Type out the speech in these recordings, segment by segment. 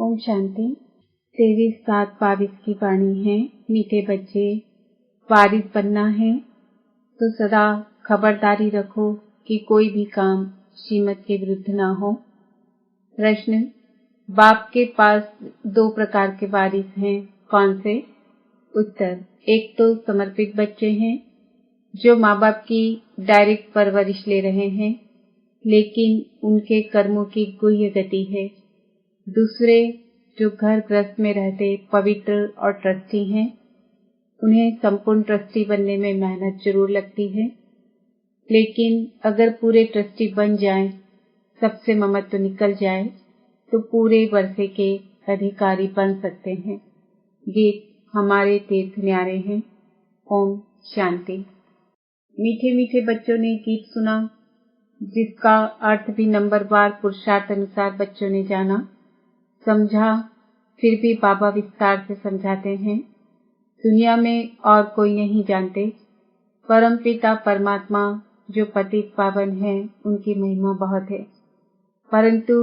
ओम शांति। 23/7/22 की वाणी है। मीठे बच्चे, वारिस बनना है तो सदा खबरदारी रखो कि कोई भी काम श्रीमत के विरुद्ध ना हो। प्रश्न: बाप के पास 2 प्रकार के वारिस हैं, कौन से? उत्तर: एक तो समर्पित बच्चे हैं जो माँ बाप की डायरेक्ट परवरिश ले रहे हैं, लेकिन उनके कर्मों की गुह्य गति है। दूसरे जो घर गृहस्थ में रहते पवित्र और ट्रस्टी हैं, उन्हें संपूर्ण ट्रस्टी बनने में मेहनत जरूर लगती है, लेकिन अगर पूरे ट्रस्टी बन जाएं, सबसे ममत्व निकल जाए तो पूरे वर्षे के अधिकारी बन सकते हैं। गीत हमारे तीर्थ न्यारे हैं। ओम शांति। मीठे मीठे बच्चों ने गीत सुना, जिसका अर्थ भी नंबरवार पुरुषार्थ अनुसार बच्चों ने जाना, समझा। फिर भी बाबा विस्तार से समझाते हैं। दुनिया में और कोई नहीं जानते, परम पिता परमात्मा जो पतित पावन है, उनकी महिमा बहुत है, परंतु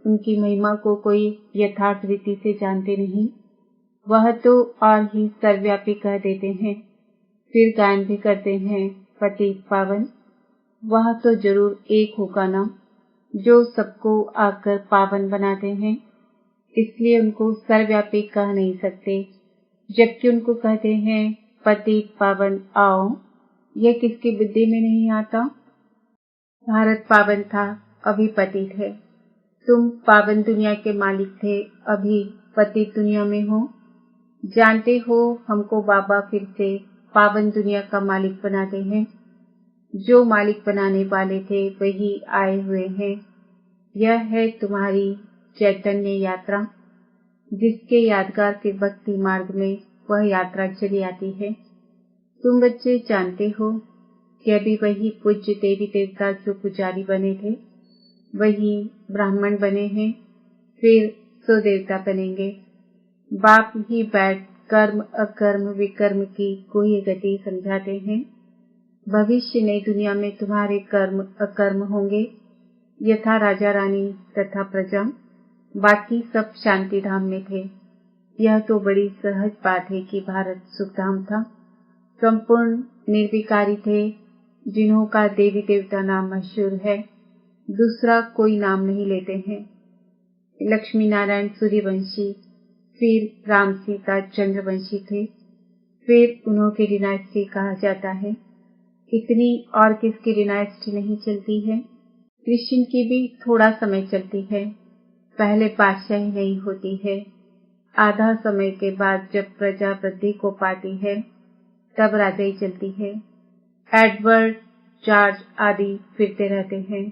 उनकी महिमा को कोई यथार्थ रीति से जानते नहीं। वह तो और ही सर्वव्यापी कह देते हैं, फिर गायन भी करते हैं पतित पावन। वह तो जरूर एक होगा ना, जो सबको आकर पावन बनाते हैं, इसलिए उनको सर्वव्यापी कह नहीं सकते, जबकि उनको कहते हैं पतित पावन आओ। यह किसकी बुद्धि में नहीं आता? भारत पावन था, अभी पतित है। तुम पावन दुनिया के मालिक थे, अभी पतित दुनिया में हो। जानते हो, हमको बाबा फिर से पावन दुनिया का मालिक बनाते हैं। जो मालिक बनाने वाले थे वही आए हुए हैं। यह है तुम्हारी चैतन्य यात्रा, जिसके यादगार के भक्ति मार्ग में वह यात्रा चली आती है। तुम बच्चे जानते हो कि अभी वही पूज्य देवी देवता जो पुजारी बने थे, वही ब्राह्मण बने हैं, फिर सो देवता बनेंगे। बाप ही बैठ कर्म अकर्म विकर्म की गुह्य गति समझाते हैं। भविष्य नई दुनिया में तुम्हारे कर्म अकर्म होंगे, यथा राजा रानी तथा प्रजा। बाकी सब शांति धाम में थे। यह तो बड़ी सहज बात है कि भारत सुखधाम था। संपूर्ण निर्विकारी थे, जिन्हों का देवी देवता नाम मशहूर है, दूसरा कोई नाम नहीं लेते हैं। लक्ष्मी नारायण सूर्यवंशी, फिर राम सीता चंद्रवंशी थे, फिर उन्हों की डिनास्टी कहा जाता है। इतनी और किसकी डिनास्टी नहीं चलती है? कृष्ण की भी थोड़ा समय चलती है, पहले बादशाही नहीं होती है। आधा समय के बाद जब प्रजा वृद्धि को पाती है, तब राजाई चलती है। एडवर्ड, जॉर्ज आदि फिरते रहते हैं,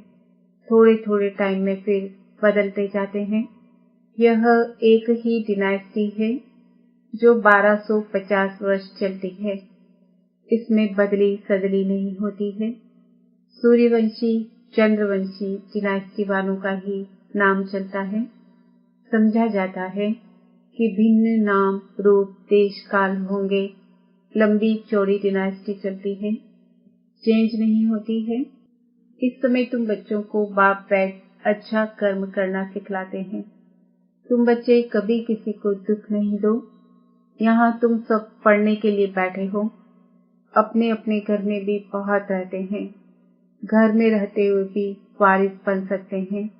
थोड़े थोड़े टाइम में फिर बदलते जाते हैं। यह एक ही डिनास्टी है जो 1250 वर्ष चलती है। इसमें बदली सदली नहीं होती है। सूर्यवंशी चंद्रवंशी डिनास्टी वालों का ही नाम चलता है। समझा जाता है कि भिन्न नाम रूप देश काल होंगे, लंबी चौड़ी डिनास्टी चलती है, चेंज नहीं होती है। इस समय तुम बच्चों को बाप बैठ अच्छा कर्म करना सिखलाते हैं। तुम बच्चे कभी किसी को दुख नहीं दो। यहाँ तुम सब पढ़ने के लिए बैठे हो। अपने अपने घर में भी बहुत रहते हैं, घर में रहते हुए भी वारिस बन सकते हैं।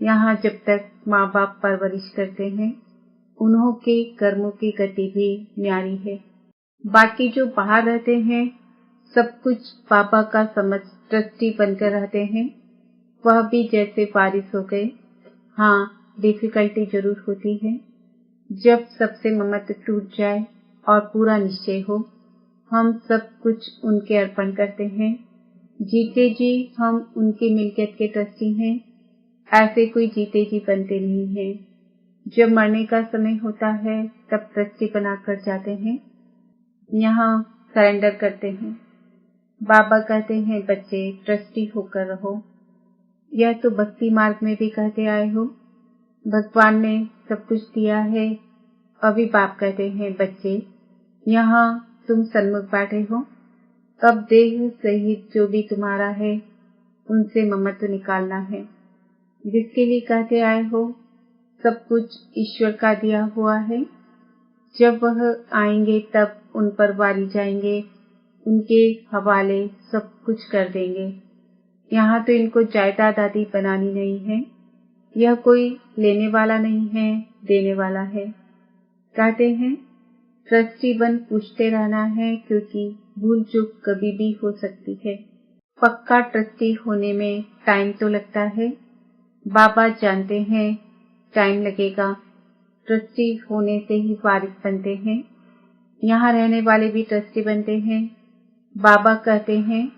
यहाँ जब तक माँ बाप परवरिश करते हैं, उन्हों के कर्मों की गति भी न्यारी है। बाकी जो बाहर रहते हैं, सब कुछ बाबा का समझ ट्रस्टी बनकर रहते हैं, वह भी जैसे वारिस हो गए। हाँ, डिफिकल्टी जरूर होती है। जब सबसे ममत्व टूट जाए और पूरा निश्चय हो, हम सब कुछ उनके अर्पण करते हैं। जीते जी हम उनकी मिल्कियत के ट्रस्टी हैं, ऐसे कोई जीते जी बनते नहीं हैं। जब मरने का समय होता है, तब ट्रस्टी बनाकर जाते हैं, यहाँ सरेंडर करते हैं। बाबा कहते हैं बच्चे ट्रस्टी होकर रहो। यह तो भक्ति मार्ग में भी कहते आए हो। भगवान ने सब कुछ दिया है। अभी बाप कहते हैं बच्चे, यहाँ तुम सन्मुख बैठे हो, अब देह सहित जो भी तुम्हारा है, उनसे ममत्व निकालना है। जिसके लिए कहते आए हो, सब कुछ ईश्वर का दिया हुआ है। जब वह आएंगे तब उन पर वारी जाएंगे, उनके हवाले सब कुछ कर देंगे। यहाँ तो इनको जायदाद आदि बनानी नहीं है। यह कोई लेने वाला नहीं है, देने वाला है। कहते हैं ट्रस्टी बन पूछते रहना है, क्योंकि भूल चूक कभी भी हो सकती है। पक्का ट्रस्टी होने में टाइम तो लगता है। बाबा जानते हैं टाइम लगेगा। ट्रस्टी होने से ही वारिस बनते हैं। यहाँ रहने वाले भी ट्रस्टी बनते हैं। बाबा कहते हैं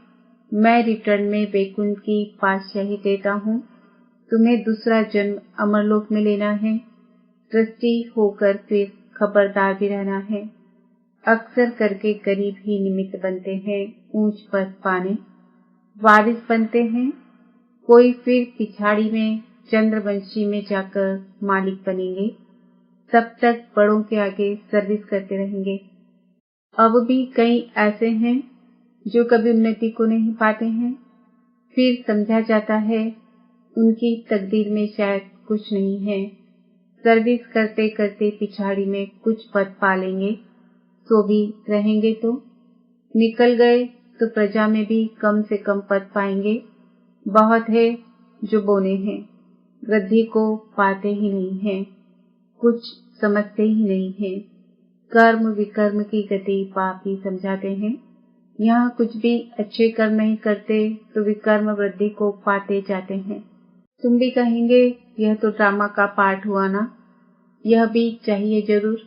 मैं रिटर्न में वैकुंठ की पातशाही देता हूँ, तुम्हें दूसरा जन्म अमरलोक में लेना है। ट्रस्टी होकर फिर खबरदार भी रहना है। अक्सर करके गरीब ही निमित्त बनते हैं ऊंच पद पाने। वारिस बनते हैं कोई फिर पिछाड़ी में चंद्रवंशी में जाकर मालिक बनेंगे। तब तक बड़ों के आगे सर्विस करते रहेंगे। अब भी कई ऐसे हैं जो कभी उन्नति को नहीं पाते हैं। फिर समझा जाता है उनकी तकदीर में शायद कुछ नहीं है। सर्विस करते करते पिछाड़ी में कुछ पद पा लेंगे, तो भी रहेंगे। तो निकल गए तो प्रजा में भी कम से कम पद पाएंगे। बहुत है जो बोने हैं, वृद्धि को पाते ही नहीं है, कुछ समझते ही नहीं है। कर्म विकर्म की गति पाप ही समझाते हैं। यहाँ कुछ भी अच्छे कर्म नहीं करते तो विकर्म वृद्धि को पाते जाते हैं। तुम भी कहेंगे यह तो ड्रामा का पार्ट हुआ ना। यह भी चाहिए जरूर।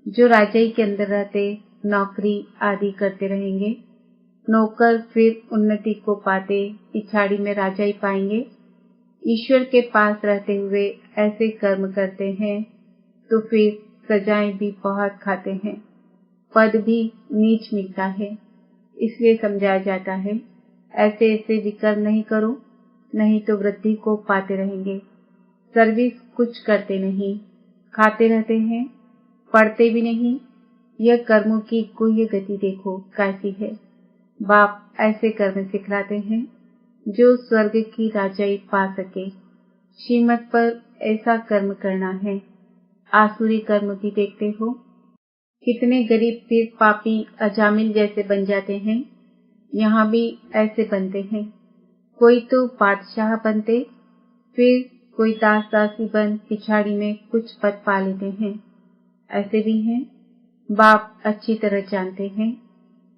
जो राजाई के अंदर रहते नौकरी आदि करते रहेंगे, नौकर फिर उन्नति को पाते पिछाड़ी में राजाई पाएंगे। ईश्वर के पास रहते हुए ऐसे कर्म करते हैं तो फिर सजाएं भी बहुत खाते हैं, पद भी नीच मिलता है। इसलिए समझाया जाता है ऐसे ऐसे विकर्म नहीं करो, नहीं तो वृद्धि को पाते रहेंगे। सर्विस कुछ करते नहीं, खाते रहते हैं, पढ़ते भी नहीं। यह कर्मों की गुह्य गति देखो कैसी है। बाप ऐसे कर्म सिखलाते हैं जो स्वर्ग की राजाई पा सके। श्रीमत पर ऐसा कर्म करना है। आसुरी कर्म भी देखते हो, कितने गरीब फिर पापी अजामिल जैसे बन जाते हैं। यहाँ भी ऐसे बनते हैं। कोई तो बादशाह बनते, फिर कोई दास दासी बन पिछाड़ी में कुछ पद पा लेते हैं। ऐसे भी हैं। बाप अच्छी तरह जानते हैं।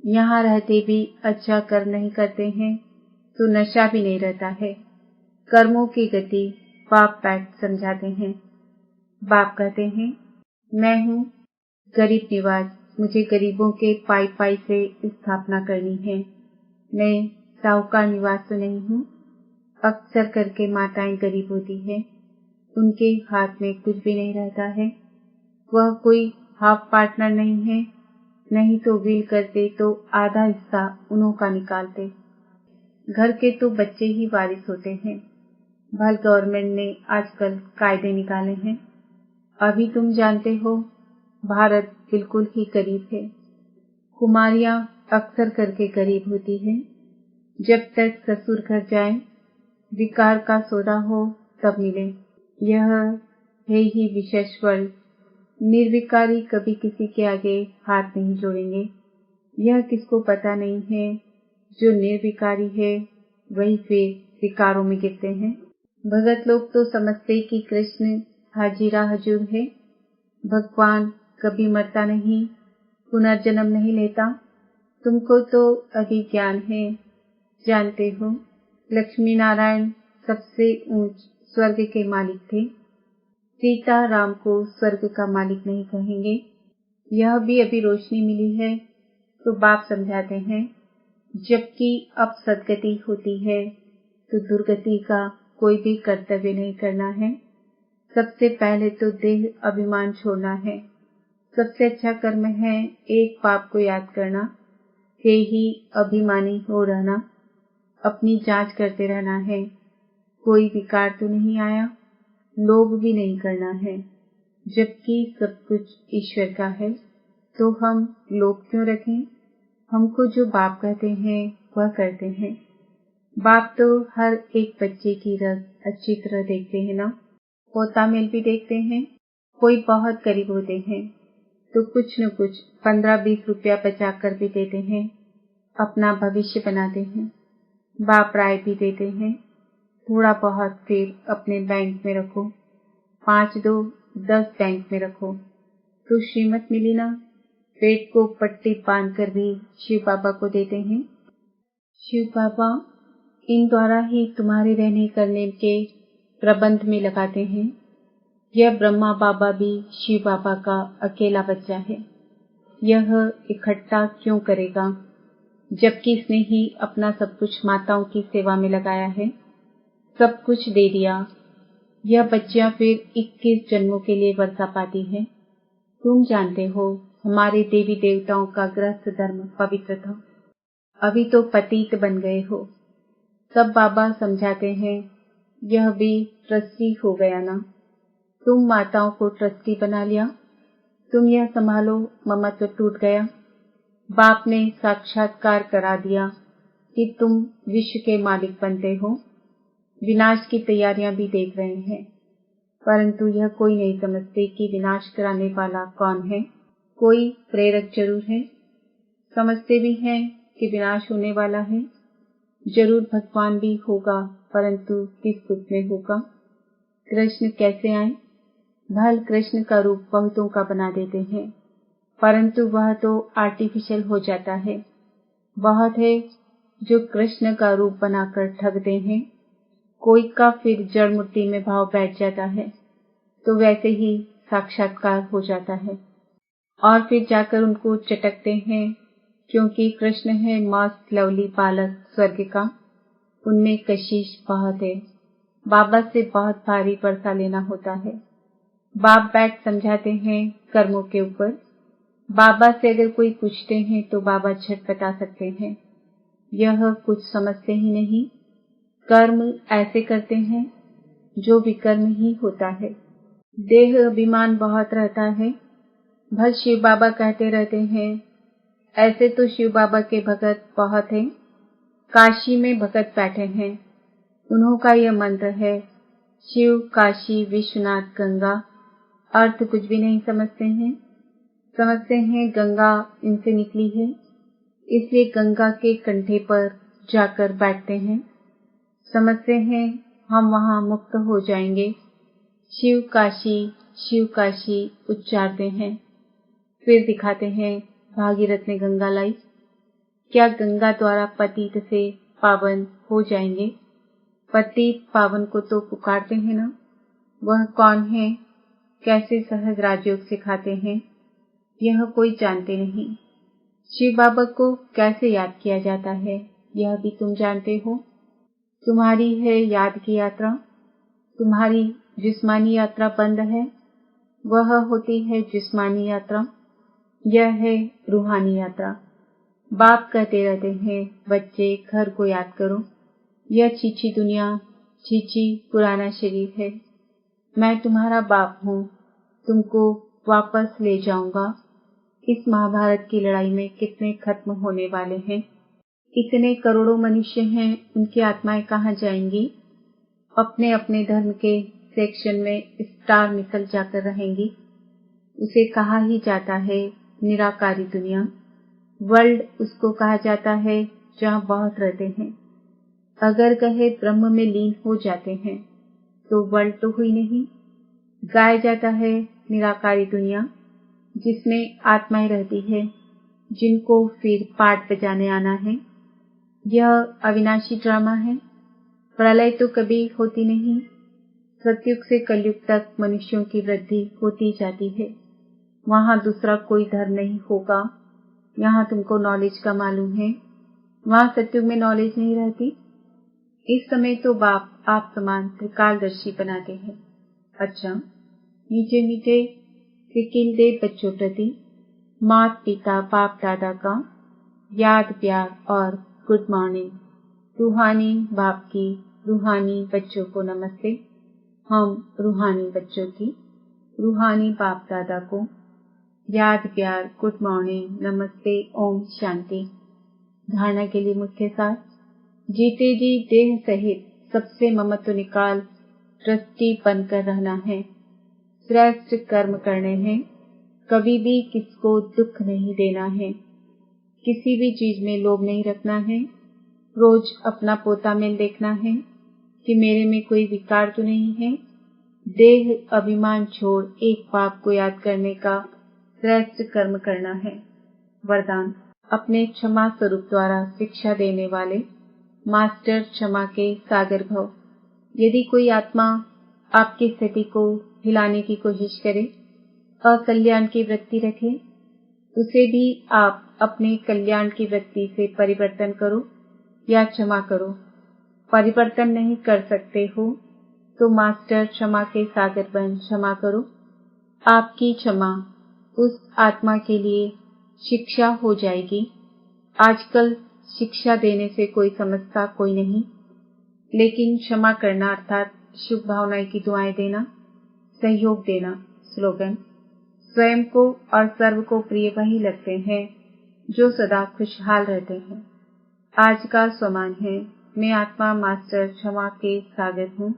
यहाँ रहते भी अच्छा कर्म नहीं करते हैं तो नशा भी नहीं रहता है। कर्मों की गति बाप बैठ समझाते हैं। बाप कहते हैं मैं हूँ गरीब निवाज, मुझे गरीबों के पाई पाई से स्थापना करनी है। मैं साहूकार निवास तो नहीं हूँ। अक्सर करके माताएं गरीब होती है, उनके हाथ में कुछ भी नहीं रहता है। वह कोई हाफ पार्टनर नहीं है, नहीं तो विल करते तो आधा हिस्सा उन्हों का निकालते। घर के तो बच्चे ही वारिस होते हैं। भल गवर्नमेंट ने आजकल कायदे निकाले हैं। अभी तुम जानते हो भारत बिल्कुल ही गरीब है। कुमारियां अक्सर करके गरीब होती हैं। जब तक ससुर घर जाए, विकार का सौदा हो तब मिले। यह है ही विशेष वर्ल्ड। निर्विकारी कभी किसी के आगे हाथ नहीं जोड़ेंगे। यह किसको पता नहीं है। जो निर्विकारी है वही फिर विकारों में गिरते हैं। भगत लोग तो समझते कि कृष्ण हाजिरा हजूर है। भगवान कभी मरता नहीं, पुनर्जन्म नहीं लेता। तुमको तो अभी ज्ञान है, जानते हो लक्ष्मी नारायण सबसे ऊंच स्वर्ग के मालिक थे। सीता राम को स्वर्ग का मालिक नहीं कहेंगे। यह भी अभी रोशनी मिली है तो बाप समझाते हैं जबकि अब सदगति होती है तो दुर्गति का कोई भी कर्तव्य नहीं करना है। सबसे पहले तो देह अभिमान छोड़ना है। सबसे अच्छा कर्म है एक पाप को याद करना, से ही अभिमानी हो रहना। अपनी जांच करते रहना है, कोई विकार तो नहीं आया। लोभ भी नहीं करना है। जबकि सब कुछ ईश्वर का है तो हम लोभ क्यों रखें। हमको जो बाप कहते हैं वह करते हैं। बाप तो हर एक बच्चे की रग अच्छी तरह देखते हैं ना। पोता मेल भी देखते हैं। कोई बहुत गरीब होते हैं तो कुछ न कुछ 15-20 रुपया बचा कर भी देते हैं, अपना भविष्य बनाते हैं। बाप राय भी देते हैं, थोड़ा बहुत फिर अपने बैंक में रखो, 5 दो 10 बैंक में रखो। तो श्रीमत मिली ना, पेट को पट्टी बांध कर भी शिव बाबा को देते हैं। शिव बाबा इन द्वारा ही तुम्हारे रहने करने के प्रबंध में लगाते हैं। यह ब्रह्मा बाबा भी शिव बाबा का अकेला बच्चा है। यह इकट्ठा क्यों करेगा जबकि इसने ही अपना सब कुछ माताओं की सेवा में लगाया है, सब कुछ दे दिया। यह बच्चियां फिर 21 जन्मों के लिए वर्षा पाती है। तुम जानते हो हमारे देवी देवताओं का गृहस्थ धर्म पवित्र था, अभी तो पतित बन गए हो। तब बाबा समझाते हैं, यह भी ट्रस्टी हो गया ना, तुम माताओं को ट्रस्टी बना लिया, तुम यह संभालो, ममत्व टूट गया। बाप ने साक्षात्कार करा दिया कि तुम विश्व के मालिक बनते हो। विनाश की तैयारियां भी देख रहे हैं, परंतु यह कोई नहीं समझते कि विनाश कराने वाला कौन है। कोई प्रेरक जरूर है, समझते भी हैं कि विनाश होने वाला है। जरूर भगवान भी होगा, परंतु किस रूप में होगा। कृष्ण कैसे आए? भल कृष्ण का रूप बहुतों का बना देते हैं, परंतु वह तो आर्टिफिशियल हो जाता है। बहुत है जो कृष्ण का रूप बनाकर ठगते हैं। कोई का फिर जड़ मुट्ठी में भाव बैठ जाता है तो वैसे ही साक्षात्कार हो जाता है और फिर जाकर उनको चटकते हैं, क्योंकि कृष्ण है मस्त लवली बालक स्वर्ग का। उनमें कशिश बहुत है। बाबा से बहुत भारी वर्षा लेना होता है। बाप बैठ समझाते हैं कर्मों के ऊपर। बाबा से अगर कोई पूछते हैं तो बाबा झट बता सकते हैं। यह कुछ समझते ही नहीं। कर्म ऐसे करते हैं जो विकर्म ही होता है। देह अभिमान बहुत रहता है। भल शिव बाबा कहते रहते हैं, ऐसे तो शिव बाबा के भगत बहुत हैं। काशी में भगत बैठे हैं, उन्हों का यह मंत्र है, शिव काशी विश्वनाथ गंगा। अर्थ कुछ भी नहीं समझते हैं। समझते हैं गंगा इनसे निकली है, इसलिए गंगा के कंठे पर जाकर बैठते हैं। समझते हैं हम वहां मुक्त हो जाएंगे। शिव काशी उच्चारते हैं, फिर दिखाते हैं भागीरथ ने गंगा लाई। क्या गंगा द्वारा पतित से पावन हो जाएंगे? पतित पावन को तो पुकारते हैं ना। वह कौन है, कैसे सहज राजयोग सिखाते हैं, यह कोई जानते नहीं। शिव बाबा को कैसे याद किया जाता है, यह भी तुम जानते हो। तुम्हारी है याद की यात्रा। तुम्हारी जिस्मानी यात्रा बंद है, वह होती है जिस्मानी यात्रा। यह है रूहानी यात्रा। बाप कहते रहते हैं, बच्चे घर को याद करो। यह छीछी दुनिया, छीछी पुराना शरीर है। मैं तुम्हारा बाप हूँ, तुमको वापस ले जाऊंगा। इस महाभारत की लड़ाई में कितने खत्म होने वाले हैं। इतने करोड़ों मनुष्य हैं, उनकी आत्माएं कहाँ जाएंगी? अपने अपने धर्म के सेक्शन में स्टार निकल जाकर रहेंगी। उसे कहा ही जाता है निराकारी दुनिया। वर्ल्ड उसको कहा जाता है जहाँ बहुत रहते हैं। अगर कहे ब्रह्म में लीन हो जाते हैं तो वर्ल्ड तो हुई नहीं। गाया जाता है निराकारी दुनिया, जिसमें आत्माएं रहती है, जिनको फिर पाठ बजाने आना है। यह अविनाशी ड्रामा है। प्रलय तो कभी होती नहीं। सतयुग से कलयुग तक मनुष्यों की वृद्धि होती जाती है। वहाँ दूसरा कोई धर्म नहीं होगा। यहाँ तुमको नॉलेज का मालूम है, वहाँ सतयुग में नॉलेज नहीं रहती। इस समय तो बाप आप समान त्रिकालदर्शी बनाते हैं। अच्छा, मीठे मीठे सिकिलदे बच्चों प्रति माता पिता बाप दादा का याद प्यार और गुड मॉर्निंग। रूहानी बाप की रूहानी बच्चों को नमस्ते। हम रूहानी बच्चों की रूहानी बाप दादा को याद प्यार गुड मॉर्निंग नमस्ते ओम शांति। धारणा के लिए मुख्य सार, जीते जी देह सहित सबसे ममत्व निकाल ट्रस्टी बनकर रहना है, श्रेष्ठ कर्म करने हैं, कभी भी किसको दुख नहीं देना है, किसी भी चीज में लोभ नहीं रखना है, रोज अपना पोता मेल देखना है कि मेरे में कोई विकार तो नहीं है, देह अभिमान छोड़ एक पाप को याद करने का श्रेष्ठ कर्म करना है। वरदान, अपने क्षमा स्वरूप द्वारा शिक्षा देने वाले मास्टर क्षमा के सागर भव। यदि कोई आत्मा आपकी स्थिति को हिलाने की कोशिश करे, अकल्याण की वृत्ति रखे, उसे भी आप अपने कल्याण की वृत्ति से परिवर्तन करो या क्षमा करो। परिवर्तन नहीं कर सकते हो तो मास्टर क्षमा के सागर बन क्षमा करो। आपकी क्षमा उस आत्मा के लिए शिक्षा हो जाएगी। आजकल शिक्षा देने से कोई समझता कोई नहीं, लेकिन क्षमा करना अर्थात शुभ भावनाएं की दुआएं देना, सहयोग देना। स्लोगन, स्वयं को और सर्व को प्रिय वही लगते हैं जो सदा खुशहाल रहते हैं। आज का स्वमान है, मैं आत्मा मास्टर क्षमा के सागर हूँ।